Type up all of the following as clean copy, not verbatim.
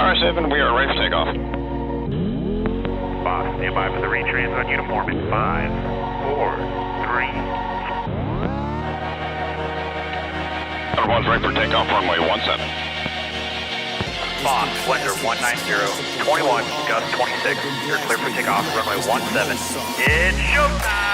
Tower 7, we are ready for takeoff. Boss, stand by for the retrans on uniform in 5, 4, 3. Tower 1's ready for takeoff, runway 17. Boss, Splendor 190, 21, gust 26. You're clear for takeoff, runway 17. It's showtime!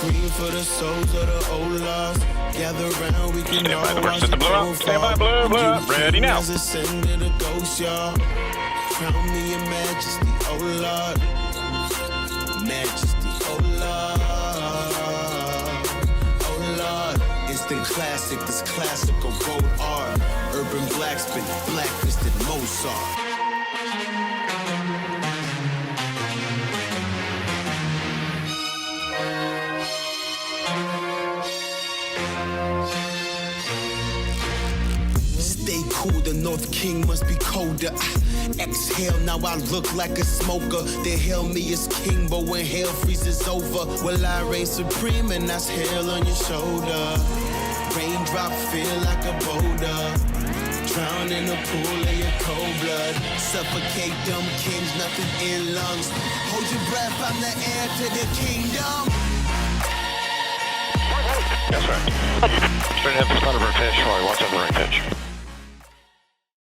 Green for the souls of the old lost. Gather round, we can Stand by, all the watch set the blue up. Stand by, blue, blue up. Ready now. Ascended a ghost, y'all. Crown me in majesty, oh Lord. Majesty, oh Lord. Oh Lord. Instant classic, this classical road art. Urban blacksmith, blacklisted Mozart. Stay cool, the North King must be colder. Exhale, now I look like a smoker. They hail me as king, but when hell freezes over, well, I reign supreme, and that's hell on your shoulder. Raindrop feel like a boulder. Drown in a pool of your cold blood. Suffocate them kings, nothing in lungs. Hold your breath, I'm the heir to the kingdom. That's right. Straight ahead for the front of our pitch, while we watch on the right pitch.